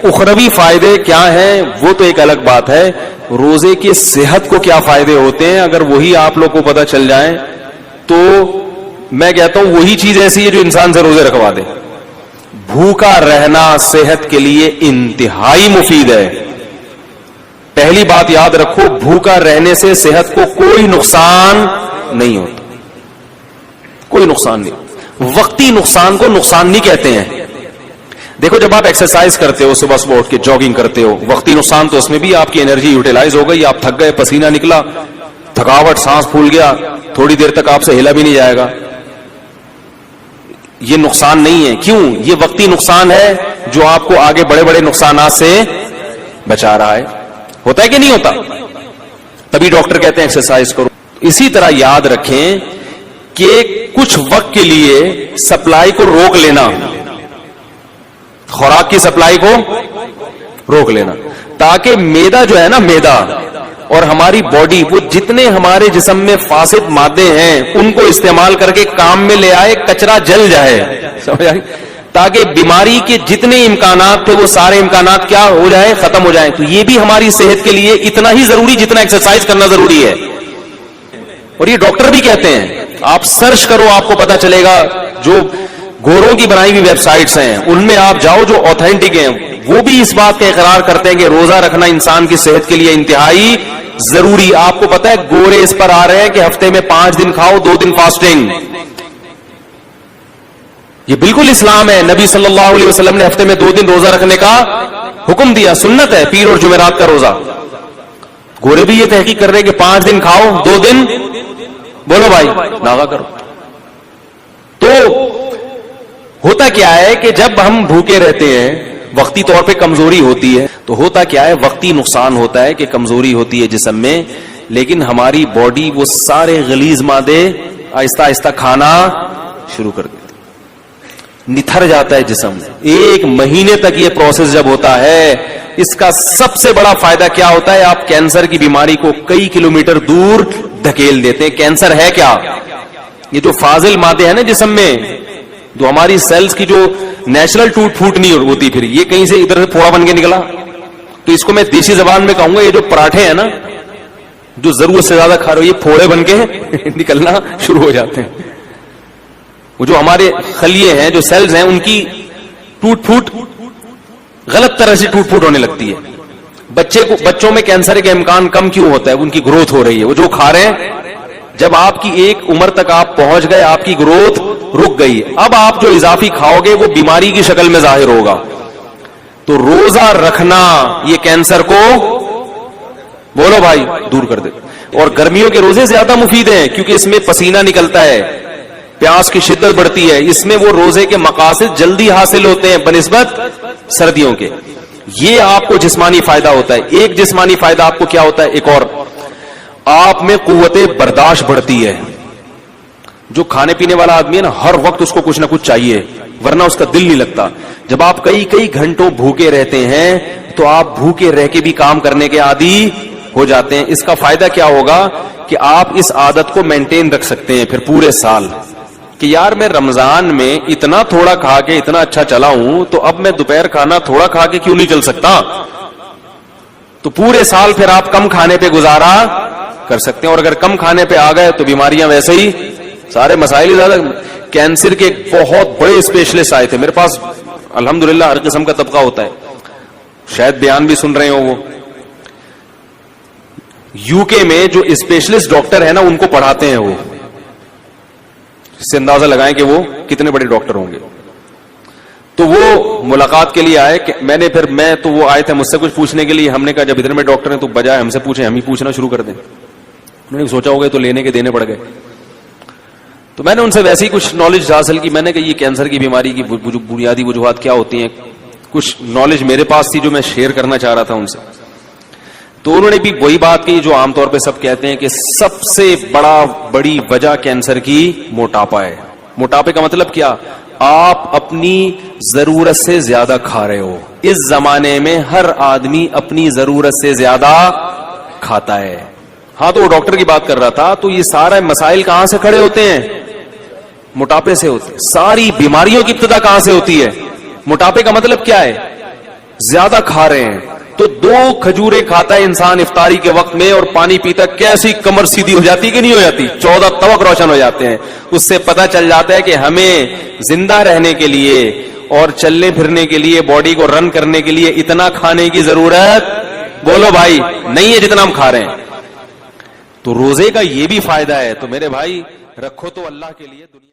اخروی فائدے کیا ہیں وہ تو ایک الگ بات ہے، روزے کی صحت کو کیا فائدے ہوتے ہیں اگر وہی آپ لوگ کو پتہ چل جائیں تو میں کہتا ہوں وہی چیز ایسی ہے جو انسان سے روزے رکھوا دے. بھوکا رہنا صحت کے لیے انتہائی مفید ہے. پہلی بات یاد رکھو، بھوکا رہنے سے صحت کو کوئی نقصان نہیں ہوتا، کوئی نقصان نہیں. وقتی نقصان کو نقصان نہیں کہتے ہیں. دیکھو جب آپ ایکسرسائز کرتے ہو، صبح صبح اٹھ کے جاگنگ کرتے ہو، وقتی نقصان تو اس میں بھی آپ کی انرجی یوٹیلائز ہو گئی، آپ تھک گئے، پسینہ نکلا، تھکاوٹ، سانس پھول گیا، تھوڑی دیر تک آپ سے ہلا بھی نہیں جائے گا. یہ نقصان نہیں ہے. کیوں؟ یہ وقتی نقصان ہے جو آپ کو آگے بڑے بڑے نقصانات سے بچا رہا ہے. ہوتا ہے کہ نہیں ہوتا؟ تبھی ڈاکٹر کہتے ہیں ایکسرسائز کرو. اسی طرح یاد رکھیں کہ کچھ وقت کے لیے سپلائی کو روک لینا، خوراک کی سپلائی کو روک لینا، تاکہ میدا جو ہے نا، میدا اور ہماری باڈی وہ جتنے ہمارے جسم میں فاسد مادے ہیں ان کو استعمال کر کے کام میں لے آئے، کچرا جل جائے، سمجھ آئی؟ تاکہ بیماری کے جتنے امکانات تھے وہ سارے امکانات کیا ہو جائیں، ختم ہو جائیں. تو یہ بھی ہماری صحت کے لیے اتنا ہی ضروری جتنا ایکسرسائز کرنا ضروری ہے. اور یہ ڈاکٹر بھی کہتے ہیں، آپ سرچ کرو آپ کو پتا چلے گا. جو گوروں کی بنائی ہوئی ویب سائٹس ہیں ان میں آپ جاؤ جو اوتھینٹک ہیں، وہ بھی اس بات کا اقرار کرتے ہیں کہ روزہ رکھنا انسان کی صحت کے لیے انتہائی ضروری. آپ کو پتا ہے گورے اس پر آ رہے ہیں کہ ہفتے میں 5 دن کھاؤ، 2 دن فاسٹنگ. یہ بالکل اسلام ہے. نبی صلی اللہ علیہ وسلم نے ہفتے میں 2 دن روزہ رکھنے کا حکم دیا، سنت ہے پیر اور جمعرات کا روزہ. گورے بھی یہ تحقیق کر رہے ہیں کہ 5 دن کھاؤ، 2 دن بولو بھائی ناغا کرو. تو ہوتا کیا ہے کہ جب ہم بھوکے رہتے ہیں، وقتی طور پہ کمزوری ہوتی ہے، تو ہوتا کیا ہے، وقتی نقصان ہوتا ہے کہ کمزوری ہوتی ہے جسم میں، لیکن ہماری باڈی وہ سارے غلیظ مادے آہستہ آہستہ کھانا شروع کر دیتی، نتھر جاتا ہے جسم. 1 مہینے تک یہ پروسیس جب ہوتا ہے، اس کا سب سے بڑا فائدہ کیا ہوتا ہے، آپ کینسر کی بیماری کو کئی کلومیٹر دور دھکیل دیتے ہیں. کینسر ہے کیا؟ یہ جو فاضل مادے ہیں نا جسم میں، جو ہماری سیلز کی جو نیچرل ٹوٹ پھوٹ نہیں ہوتی، پھر یہ کہیں سے ادھر سے پھوڑا بن کے نکلا. تو اس کو میں دیسی زبان میں کہوں گا، یہ جو پراٹھے ہیں نا جو ضرورت سے زیادہ کھا رہے ہو، یہ پھوڑے بن کے نکلنا شروع ہو جاتے ہیں. وہ جو ہمارے خلیے ہیں، جو سیلز ہیں، ان کی ٹوٹ پھوٹ غلط طرح سے ٹوٹ پھوٹ ہونے لگتی ہے. بچوں میں کینسر کے امکان کم کیوں ہوتا ہے؟ ان کی گروتھ ہو رہی ہے. وہ جو کھا رہے ہیں، جب آپ کی ایک عمر تک آپ پہنچ گئے، آپ کی گروتھ رک گئی، اب آپ جو اضافی کھاؤ گے وہ بیماری کی شکل میں ظاہر ہوگا. تو روزہ رکھنا یہ کینسر کو بولو بھائی دور کر دے. اور گرمیوں کے روزے زیادہ مفید ہیں کیونکہ اس میں پسینہ نکلتا ہے، پیاس کی شدت بڑھتی ہے، اس میں وہ روزے کے مقاصد جلدی حاصل ہوتے ہیں بنسبت سردیوں کے. یہ آپ کو جسمانی فائدہ ہوتا ہے. ایک جسمانی فائدہ آپ کو کیا ہوتا ہے، ایک اور، آپ میں قوت برداشت بڑھتی ہے. جو کھانے پینے والا آدمی ہے نا، ہر وقت اس کو کچھ نہ کچھ چاہیے، ورنہ اس کا دل نہیں لگتا. جب آپ کئی گھنٹوں بھوکے رہتے ہیں تو آپ بھوکے رہ کے بھی کام کرنے کے عادی ہو جاتے ہیں. اس کا فائدہ کیا ہوگا کہ آپ اس عادت کو مینٹین رکھ سکتے ہیں پھر پورے سال، کہ یار میں رمضان میں اتنا تھوڑا کھا کے اتنا اچھا چلا ہوں، تو اب میں دوپہر کھانا تھوڑا کھا کے کیوں نہیں چل سکتا. تو پورے سال پھر آپ کم کھانے پہ گزارا کر سکتے ہیں. اور اگر کم کھانے پہ آ گئے تو بیماریاں ویسے ہی سارے مسائل زیادہ. کینسر کے بہت بڑے اسپیشلسٹ آئے تھے میرے پاس، الحمدللہ ہر قسم کا طبقہ ہوتا ہے، شاید بیان بھی سن رہے ہو. وہ یو کے میں جو اسپیشلسٹ ڈاکٹر ہیں نا، ان کو پڑھاتے ہیں. وہ اس سے اندازہ لگائیں کہ وہ کتنے بڑے ڈاکٹر ہوں گے. تو وہ ملاقات کے لیے آئے کہ میں تو وہ آئے تھے مجھ سے کچھ پوچھنے کے لیے. ہم نے کہا جب اتنے بڑے ڈاکٹر ہیں تو بجائے ہم سے پوچھیں ہم ہی پوچھنا شروع کر دیں. انہوں نے سوچا ہوگا تو لینے کے دینے پڑ گئے. تو میں نے ان سے ویسے ہی کچھ نالج حاصل کی. میں نے کہا یہ کینسر کی بیماری کی بنیادی وجوہات کیا ہوتی ہیں. کچھ نالج میرے پاس تھی جو میں شیئر کرنا چاہ رہا تھا ان سے. تو انہوں نے بھی وہی بات کی جو عام طور پہ سب کہتے ہیں کہ سب سے بڑی وجہ کینسر کی موٹاپا ہے. موٹاپے کا مطلب کیا؟ آپ اپنی ضرورت سے زیادہ کھا رہے ہو. اس زمانے میں ہر آدمی اپنی ضرورت سے زیادہ کھاتا ہے. ہاں تو وہ ڈاکٹر کی بات کر رہا تھا. تو یہ سارے مسائل کہاں سے کھڑے ہوتے ہیں؟ موٹاپے سے ہوتے ہیں. ساری بیماریوں کی ابتدا کہاں سے ہوتی ہے؟ موٹاپے کا مطلب کیا ہے؟ زیادہ کھا رہے ہیں تو 2 کھجوریں کھاتا ہے انسان افطاری کے وقت میں اور پانی پیتا، کیسی کمر سیدھی ہو جاتی کہ نہیں ہو جاتی، 14 طبق روشن ہو جاتے ہیں. اس سے پتہ چل جاتا ہے کہ ہمیں زندہ رہنے کے لیے اور چلنے پھرنے کے لیے، باڈی کو رن کرنے کے لیے اتنا کھانے کی ضرورت بولو بھائی نہیں ہے جتنا ہم کھا رہے ہیں. تو روزے کا یہ بھی فائدہ ہے. تو میرے بھائی رکھو تو اللہ کے لیے. دنیا